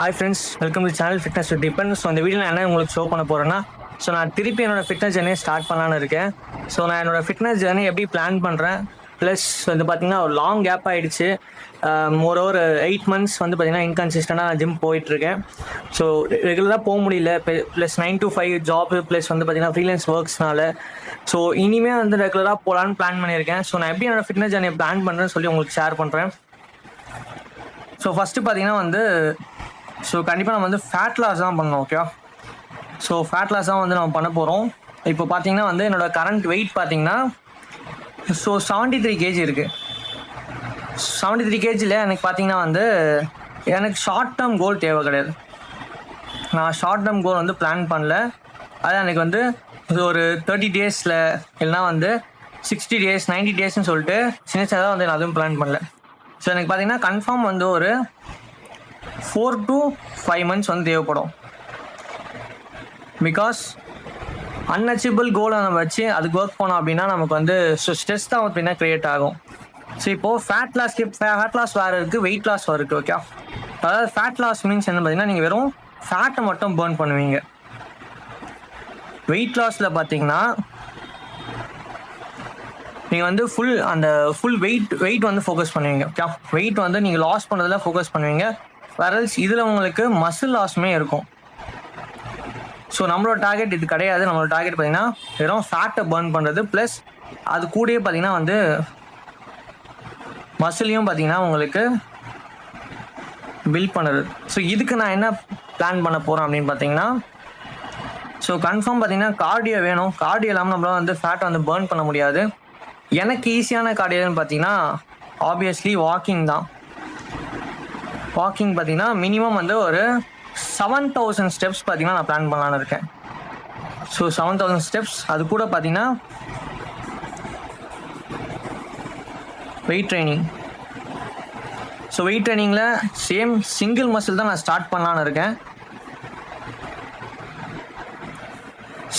Hi friends, welcome to channel fitness with tiffin. So இந்த video நான் என்ன உங்களுக்கு ஷோ பண்ண போகிறேன்னா, நான் திருப்பி என்னோடய ஃபிட்னஸ் ஜேர்னியை ஸ்டார்ட் பண்ணலான்னு இருக்கேன். நான் என்னோடய ஃபிட்னஸ் ஜேர்னி எப்படி பிளான் பண்ணுறேன், ப்ளஸ் பார்த்தீங்கன்னா ஒரு லாங் கேப் ஆகிடுச்சு. ஒரு 8 months பார்த்தீங்கன்னா இன்கன்சிஸ்டண்டாக நான் ஜிம் போயிட்டுருக்கேன். ஸோ ரெகுலராக போக முடியல. ப்ளஸ் 9 to 5 ஜாப், ப்ளஸ் பார்த்தீங்கன்னா ஃப்ரீலான்ஸ் ஒர்க்ஸ்னால. ஸோ இனிமேல் ரெகுலராக போகலான்னு பிளான் பண்ணியிருக்கேன். நான் எப்படி என்னோடய ஃபிட்னஸ் ஜேர்னியை பிளான் பண்ணுறேன்னு சொல்லி உங்களுக்கு ஷேர் பண்ணுறேன். ஃபஸ்ட்டு பார்த்தீங்கன்னா கண்டிப்பாக நம்ம ஃபேட் லாஸ் தான் பண்ணணும். ஓகே, ஃபேட் லாஸ் தான் நம்ம பண்ண போகிறோம். இப்போ பார்த்தீங்கன்னா என்னோடய கரண்ட் வெயிட் பார்த்தீங்கன்னா 73 kg இருக்குது. 73 kgயில் எனக்கு பார்த்தீங்கன்னா எனக்கு ஷார்ட் டேர்ம் கோல் தேவை கிடையாது. நான் ஷார்ட் டேர்ம் கோல் பிளான் பண்ணல. அது எனக்கு ஒரு 30 daysல இல்லைனா 60 days 90 daysன்னு சொல்லிட்டு சின்னதாக நான் அதுவும் பிளான் பண்ணல. எனக்கு பார்த்தீங்கன்னா கன்ஃபார்ம் ஒரு 4 to 5 months தேவைப்படும். பிகாஸ் அன்அச்சீவபிள் கோலை நம்ம வச்சு அதுக்கு ஒர்க் பண்ணோம் அப்படின்னா நமக்கு ஸ்ட்ரெஸ் தான் அப்படின்னா க்ரியேட் ஆகும். இப்போது ஃபேட் லாஸ் வேறு இருக்குது, வெயிட் லாஸ் வேறு இருக்குது. ஓகே, அதாவது ஃபேட் லாஸ் மீன்ஸ் என்ன பார்த்தீங்கன்னா, நீங்கள் வெறும் ஃபேட்டை மட்டும் பர்ன் பண்ணுவீங்க. வெயிட் லாஸில் பார்த்தீங்கன்னா நீங்கள் ஃபுல் வெயிட் ஃபோக்கஸ் பண்ணுவீங்க. ஓகே, வெயிட் நீங்கள் லாஸ் பண்ணுறதுல ஃபோக்கஸ் பண்ணுவீங்க. வேறல்ஸ் இதில் உங்களுக்கு மசில் லாஸுமே இருக்கும். நம்மளோட டார்கெட் இது கிடையாது. நம்மளோட டார்கெட் பார்த்தீங்கன்னா வெறும் ஃபேட்டை பர்ன் பண்ணுறது, ப்ளஸ் அது கூடயே பார்த்தீங்கன்னா மசிலையும் பார்த்தீங்கன்னா உங்களுக்கு பில்ட் பண்ணுறது. இதுக்கு நான் என்ன பிளான் பண்ண போகிறேன் அப்படின்னு பார்த்தீங்கன்னா, கன்ஃபார்ம் பார்த்தீங்கன்னா கார்டியோ வேணும். கார்டியோ இல்லாமல் நம்மளால் ஃபேட்டை பர்ன் பண்ண முடியாது. எனக்கு ஈஸியான கார்டியோன்னு பார்த்தீங்கன்னா ஆப்வியஸ்லி வாக்கிங் தான். வாக்கிங் பார்த்தீங்கன்னா மினிமம் ஒரு 7000 steps பார்த்தீங்கன்னா நான் பிளான் பண்ணலான்னு இருக்கேன். 7000 steps. அது கூட பார்த்தீங்கன்னா வெயிட் ட்ரைனிங். வெயிட் ட்ரைனிங்கில் சேம் சிங்கிள் மசில் தான் நான் ஸ்டார்ட் பண்ணலான்னு இருக்கேன்.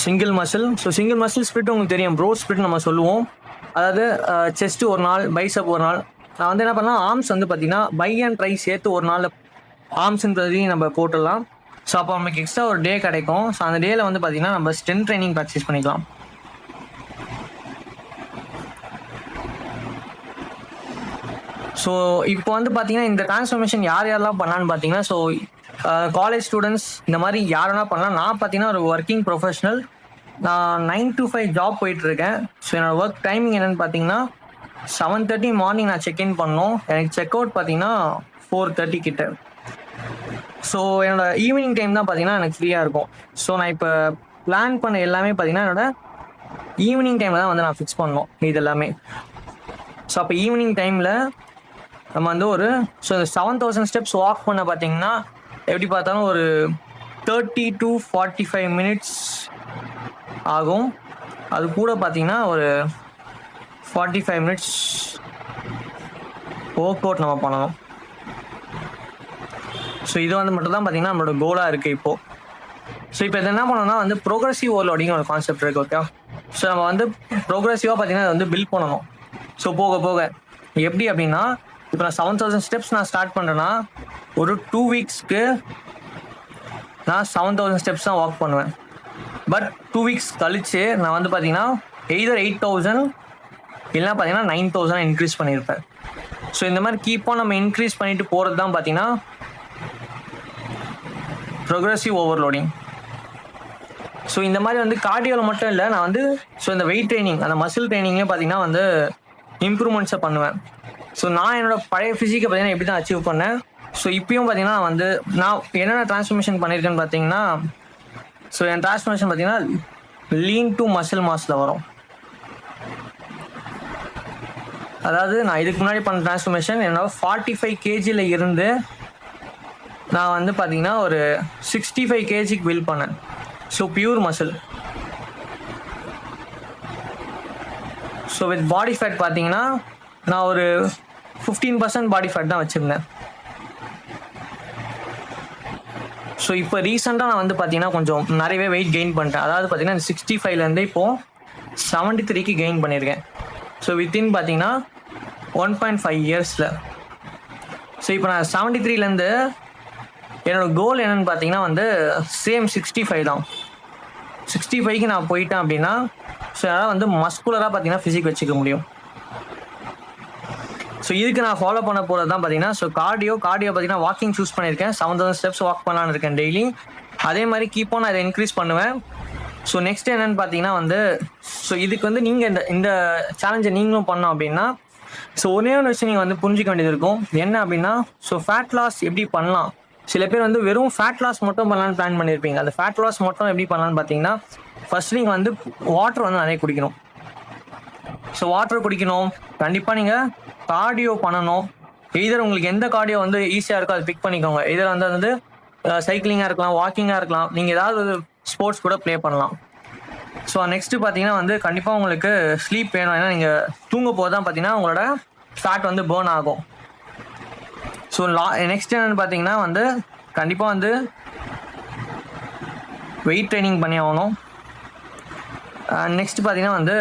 சிங்கிள் மசில் ஸ்பிரிட் உங்களுக்கு தெரியும், ப்ரோ ஸ்பிரிட் நம்ம சொல்லுவோம். அதாவது செஸ்ட்டு ஒரு நாள், பைசப் ஒரு நாள். நான் என்ன பண்ணலாம், ஆர்ம்ஸ் பார்த்தீங்கன்னா பை அண்ட் ட்ரை சேர்த்து ஒரு நாள் ஆர்ம்ஸுன்றதையும் நம்ம போட்டுடலாம். அப்போ நமக்கு எக்ஸ்ட்ரா ஒரு டே கிடைக்கும். அந்த டேயில் பார்த்தீங்கன்னா நம்ம ஸ்ட்ரென்த் ட்ரைனிங் ப்ராக்டிஸ் பண்ணிக்கலாம். இப்போ பார்த்தீங்கன்னா இந்த டிரான்ஸ்ஃபர்மேஷன் யாரெல்லாம் பண்ணலான்னு பார்த்தீங்கன்னா, காலேஜ் ஸ்டூடெண்ட்ஸ் இந்த மாதிரி யார் வேணால் பண்ணலாம். நான் பார்த்தீங்கன்னா ஒரு ஒர்க்கிங் ப்ரொஃபஷனல். நான் 9 to 5 ஜாப் போயிட்டுருக்கேன். என்னோடய ஒர்க் டைமிங் என்னென்னு பார்த்தீங்கன்னா 7:30 மார்னிங் நான் செக்இன் பண்ணோம். எனக்கு செக் அவுட் பார்த்தீங்கன்னா 4:30 கிட்ட. என்னோடய ஈவினிங் டைம் தான் பார்த்தீங்கன்னா எனக்கு ஃப்ரீயாக இருக்கும். நான் இப்போ பிளான் பண்ண எல்லாமே பார்த்தீங்கன்னா என்னோடய ஈவினிங் டைமில் தான் நான் ஃபிக்ஸ் பண்ணோம் இது எல்லாமே. அப்போ ஈவினிங் டைமில் நம்ம ஒரு 7000 steps வாக் பண்ண பார்த்தீங்கன்னா எப்படி பார்த்தாலும் ஒரு 30 to 45 minutes ஆகும். அது கூட பார்த்தீங்கன்னா ஒரு 45 minutes ஒர்க் அவுட் நம்ம பண்ணணும். இது மட்டும் தான் பார்த்தீங்கன்னா நம்மளோட கோலாக இருக்குது இப்போது. இப்போ இது என்ன பண்ணணும்னா ப்ரோக்ரஸிவ் ஓவர்லோடிங் ஒரு கான்செப்ட் இருக்குது. ஓகே, நம்ம ப்ரோக்ரஸிவாக பார்த்தீங்கன்னா பில்ட் பண்ணணும். போக போக எப்படி அப்படின்னா, இப்போ நான் 7000 steps நான் ஸ்டார்ட் பண்ணுறேன்னா ஒரு 2 weeksக்கு நான் 7000 steps தான் வாக் பண்ணுவேன். பட் 2 weeks கழிச்சு நான் பார்த்தீங்கன்னா எய்தர் 8000 இல்லைனா பார்த்தீங்கன்னா 9000 இன்க்ரீஸ் பண்ணியிருப்பேன். இந்த மாதிரி கீப்பாக நம்ம இன்க்ரீஸ் பண்ணிட்டு போகிறது தான் பார்த்தீங்கன்னா ப்ரோக்ரஸிவ் ஓவர்லோடிங். இந்த மாதிரி கார்டியோவில் மட்டும் இல்லை, நான் இந்த வெயிட் ட்ரைனிங், அந்த மசில் ட்ரைனிங்லேயும் பார்த்தீங்கன்னா இம்ப்ரூவ்மெண்ட்ஸை பண்ணுவேன். நான் என்னோடய பழைய ஃபிசிக்கை பார்த்தீங்கன்னா எப்படி தான் அச்சீவ் பண்ணேன். இப்பயும் பார்த்தீங்கன்னா நான் என்னென்ன டிரான்ஸ்ஃபர்மேஷன் பண்ணியிருக்கேன்னு பார்த்தீங்கன்னா, என் டிரான்ஸ்ஃபர்மேஷன் பார்த்தீங்கன்னா லீன் டு மசில் மாஸில் வரும். அதாவது நான் இதுக்கு முன்னாடி பண்ண டிரான்ஸ்ஃபர்மேஷன் என்னோட 45 kgயில் இருந்து நான் பார்த்தீங்கன்னா ஒரு 65 kgக்கு பில்ட் பண்ணேன். Pure muscle. With body fat பார்த்தீங்கன்னா நான் ஒரு 15% பாடி ஃபேட் தான் வச்சுருந்தேன். இப்போ ரீசெண்டாக நான் பார்த்தீங்கன்னா கொஞ்சம் நிறையவே வெயிட் கெயின் பண்ணிட்டேன். அதாவது பார்த்தீங்கன்னா 65லேருந்து இப்போது 73க்கு கெயின் பண்ணியிருக்கேன். வித்தின் பார்த்தீங்கன்னா 1.5 yearsல. இப்போ நான் 73லேருந்து என்னோட கோல் என்னன்னு பார்த்தீங்கன்னா வந்து சேம் 65 தான். 65க்கு நான் போயிட்டேன் அப்படின்னா ஸோ அதனால் வந்து மஸ்குலராக பார்த்தீங்கன்னா ஃபிசிக் வச்சுக்க முடியும். ஸோ இதுக்கு நான் ஃபாலோ பண்ண போகிறது தான் பார்த்தீங்கன்னா ஸோ கார்டியோ பார்த்தீங்கன்னா வாக்கிங் சூஸ் பண்ணியிருக்கேன். 7000 ஸ்டெப்ஸ் வாக் பண்ணலான்னு இருக்கேன் டெய்லி. அதே மாதிரி கீப்போ நான் இதை இன்க்ரீஸ் பண்ணுவேன். ஸோ நெக்ஸ்ட் என்னன்னு பார்த்தீங்கன்னா வந்து ஸோ இதுக்கு வந்து நீங்கள் இந்த சேலஞ்சை நீங்களும் பண்ணோம் அப்படின்னா ஸோ ஒரே ஒரு விஷயம் நீங்கள் வந்து புரிஞ்சிக்க வேண்டியது இருக்கும். என்ன அப்படின்னா ஸோ ஃபேட் லாஸ் எப்படி பண்ணலாம். சில பேர் வந்து வெறும் ஃபேட் லாஸ் மட்டும் பண்ணலான்னு பிளான் பண்ணியிருப்பீங்க. அந்த ஃபேட் லாஸ் மட்டும் எப்படி பண்ணலான்னு பார்த்தீங்கன்னா ஃபர்ஸ்ட் நீங்கள் வந்து வாட்டர் வந்து நிறைய குடிக்கணும். ஸோ வாட்டர் குடிக்கணும். கண்டிப்பாக நீங்கள் கார்டியோ பண்ணணும். எய்தர் உங்களுக்கு எந்த கார்டியோ வந்து ஈஸியாக இருக்கோ அதை பிக் பண்ணிக்கோங்க. எய்தர் வந்து சைக்கிளிங்காக இருக்கலாம், வாக்கிங்காக இருக்கலாம், நீங்கள் ஏதாவது ஒரு ஸ்போர்ட்ஸ் கூட ப்ளே பண்ணலாம். ஸோ நெக்ஸ்ட்டு பார்த்தீங்கன்னா வந்து கண்டிப்பாக உங்களுக்கு ஸ்லீப் வேணும். ஏன்னா நீங்கள் தூங்க போது தான் பார்த்தீங்கன்னா உங்களோட ஃபேட் வந்து பேர்ன் ஆகும். ஸோ நெக்ஸ்ட் என்னென்னு பார்த்தீங்கன்னா வந்து கண்டிப்பாக வந்து வெயிட் ட்ரைனிங் பண்ணி ஆகணும். நெக்ஸ்ட் பார்த்தீங்கன்னா வந்து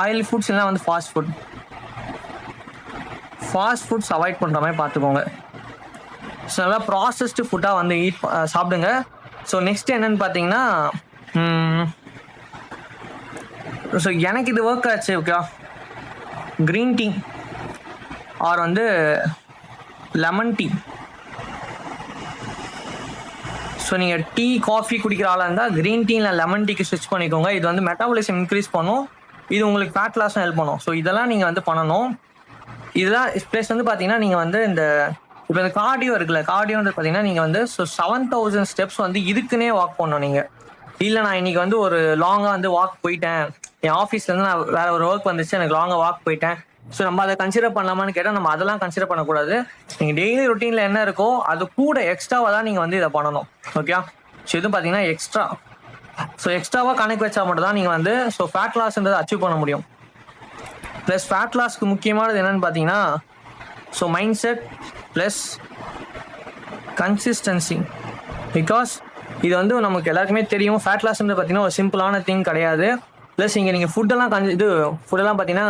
ஆயில் ஃபுட்ஸ் இல்லைனா வந்து ஃபாஸ்ட் ஃபுட்ஸ் அவாய்ட் பண்ணுற மாதிரி பார்த்துக்கோங்க. ஸோ நல்லா ப்ராசஸ்டு ஃபுட்டாக வந்து சாப்பிடுங்க. ஸோ நெக்ஸ்ட் என்னென்னு பார்த்தீங்கன்னா ஸோ எனக்கு இது ஒர்க் ஆச்சு. ஓகே, க்ரீன் டீ ஆர் வந்து லெமன் டீ. ஸோ நீங்கள் டீ காஃபி குடிக்கிற ஆளாக இருந்தால் க்ரீன் டீ இல்லை லெமன் டீக்கு ஸ்விட்ச் பண்ணிக்கோங்க. இது வந்து மெட்டாபாலிசம் இன்க்ரீஸ் பண்ணும். இது உங்களுக்கு ஃபேட் லாஸும் ஹெல்ப் பண்ணும். ஸோ இதெல்லாம் நீங்கள் வந்து பண்ணணும். இதெல்லாம் ப்ளஸ் வந்து பார்த்தீங்கன்னா நீங்கள் வந்து இப்போ இந்த கார்டியோ இருக்குல்ல, கார்டியோன்றது பார்த்தீங்கன்னா நீங்கள் வந்து ஸோ 7000 ஸ்டெப்ஸ் வந்து இதுக்குன்னே வாக் பண்ணணும். நீங்கள் இல்லை நான் இன்றைக்கி வந்து ஒரு லாங்காக வந்து வாக் போயிட்டேன், என் ஆஃபீஸ்லேருந்து நான் வேறு ஒரு ஒர்க் வந்துச்சு, எனக்கு லாங்காக வாக் போயிட்டேன், ஸோ நம்ம அதை கன்சிடர் பண்ணலாமான்னு கேட்டால் நம்ம அதெல்லாம் கன்சிடர் பண்ணக்கூடாது. நீங்கள் டெய்லி ரொட்டீனில் என்ன இருக்கோ அது கூட எக்ஸ்ட்ராவாக தான் நீங்கள் வந்து இதை பண்ணணும். ஓகே, ஸோ இதுவும் பார்த்தீங்கன்னா எக்ஸ்ட்ராவாக கணக்கு வச்சா மட்டும் தான் நீங்கள் வந்து ஸோ ஃபேட் லாஸ்ன்றதை அச்சீவ் பண்ண முடியும். ப்ளஸ் ஃபேட் லாஸ்க்கு முக்கியமானது என்னென்னு பார்த்தீங்கன்னா so mind set plus consistency. Because இது வந்து நமக்கு எல்லாருக்குமே தெரியும், ஃபேட் லாஸ்ன்றது பார்த்தீங்கன்னா ஒரு சிம்பிளான திங் கிடையாது. ப்ளஸ் இங்கே நீங்கள் ஃபுட்டெல்லாம் ஃபுட்டெல்லாம் பார்த்தீங்கன்னா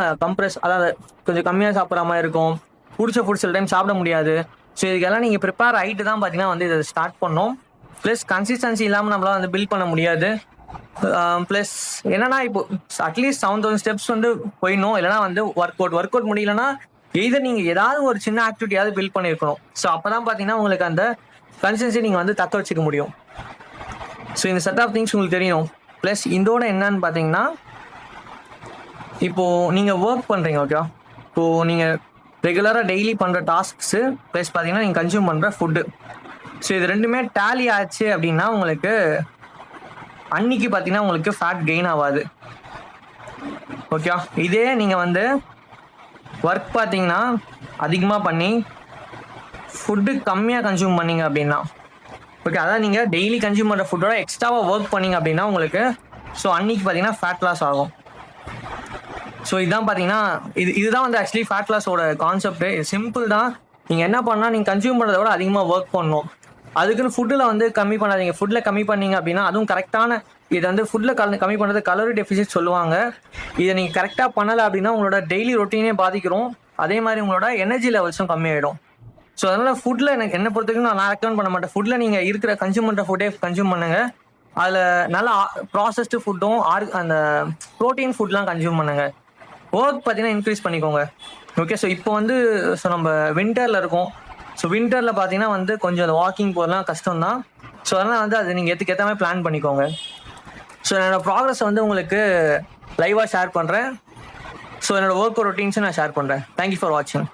அதாவது கொஞ்சம் கம்மியாக சாப்பிட்ற மாதிரி இருக்கும். பிடிச்ச ஃபுட் சில டைம் சாப்பிட முடியாது. ஸோ இதுக்கெல்லாம் நீங்கள் ப்ரிப்பேர் ஆகிட்டு தான் பார்த்தீங்கன்னா வந்து இதை ஸ்டார்ட் பண்ணோம். ப்ளஸ் கன்சிஸ்டன்சி இல்லாமல் நம்மளால் வந்து பில்ட் பண்ண முடியாது. ப்ளஸ் என்னன்னா இப்போ அட்லீஸ்ட் 7000 ஸ்டெப்ஸ் வந்து போயிடணும். இல்லைனா வந்து ஒர்க் அவுட் முடியலன்னா எய்தர் நீங்கள் ஏதாவது ஒரு சின்ன ஆக்டிவிட்டியாவது பில்ட் பண்ணியிருக்கணும். ஸோ அப்போ தான் பார்த்தீங்கன்னா உங்களுக்கு அந்த கன்சிஸ்டன்சி நீங்கள் வந்து தக்க வச்சுக்க முடியும். ஸோ இந்த செட் ஆஃப் திங்ஸ் உங்களுக்கு தெரியணும். ப்ளஸ் இதோட என்னன்னு பார்த்தீங்கன்னா இப்போது நீங்கள் ஒர்க் பண்ணுறீங்க. ஓகே, இப்போது நீங்கள் ரெகுலராக டெய்லி பண்ணுற டாஸ்க்ஸு ப்ளஸ் பார்த்தீங்கன்னா நீங்கள் கன்சியூம் பண்ணுற ஃபுட்டு, ஸோ இது ரெண்டுமே டேலி ஆச்சு அப்படின்னா உங்களுக்கு அன்னைக்கு பார்த்தீங்கன்னா உங்களுக்கு ஃபேட் கெயின் ஆகாது. ஓகே, இதே நீங்கள் வந்து ஒர்க் பார்த்தீங்கன்னா அதிகமாக பண்ணி ஃபுட்டு கம்மியாக கன்சியூம் பண்ணிங்க அப்படின்னா ஓகே, அதான் நீங்கள் டெய்லி கன்சியூம் பண்ணுற ஃபுட்டோட எக்ஸ்ட்ராவாக ஒர்க் பண்ணிங்க அப்படின்னா உங்களுக்கு ஸோ அன்றைக்கி பார்த்தீங்கன்னா ஃபேட் லாஸ் ஆகும். ஸோ இதுதான் பார்த்தீங்கன்னா இதுதான் வந்து ஆக்சுவலி ஃபேட் லாஸோட கான்செப்ட்டு. இது சிம்பிள் தான். நீங்கள் என்ன பண்ணால் நீங்கள் கன்சியூம் பண்ணுறத விட அதிகமாக ஒர்க் பண்ணணும். அதுக்குன்னு ஃபுட்டில் வந்து கம்மி பண்ணாதீங்க. ஃபுட்டில் கம்மி பண்ணீங்க அப்படின்னா அதுவும் கரெக்டான இதை வந்து ஃபுட்டில் கம்மி பண்ணுறது கலோரி டெஃபிசிட் சொல்லுவாங்க. இதை நீங்கள் கரெக்டாக பண்ணலை அப்படின்னா உங்களோட டெய்லி ரொட்டீனே பாதிக்கிறோம். அதே மாதிரி உங்களோட எனர்ஜி லெவல்ஸும் கம்மியாயிடும். ஸோ அதனால் ஃபுட்டில் எனக்கு என்ன பொறுத்த வரைக்கும் நான் ரெக்கமெண்ட் பண்ண மாட்டேன். ஃபுட்டில் நீங்கள் இருக்கிற கன்சியூம் பண்ணுற ஃபுட்டே கன்சியூம் பண்ணுங்கள். அதில் நல்லா ப்ராசஸ்டு ஃபுட்டும் அந்த ப்ரோட்டீன் ஃபுட்லாம் கன்சியூம் பண்ணுங்கள். ஒர்க் பார்த்தீங்கன்னா இன்க்ரீஸ் பண்ணிக்கோங்க. ஓகே, ஸோ இப்போ வந்து ஸோ நம்ம வின்டரில் இருக்கோம். ஸோ வின்டரில் பார்த்தீங்கன்னா வந்து கொஞ்சம் அந்த வாக்கிங் போகலாம் கஷ்டம் தான். ஸோ அதனால் வந்து அது நீங்கள் ஏற்ற மாதிரி பிளான் பண்ணிக்கோங்க. ஸோ என்னோடய ப்ராக்ரஸை வந்து உங்களுக்கு லைவாக ஷேர் பண்ணுறேன். ஸோ என்னோடய ஒர்க் ரொட்டீன்ஸும் நான் ஷேர் பண்ணுறேன். தேங்க்யூ ஃபார் வாட்சிங்.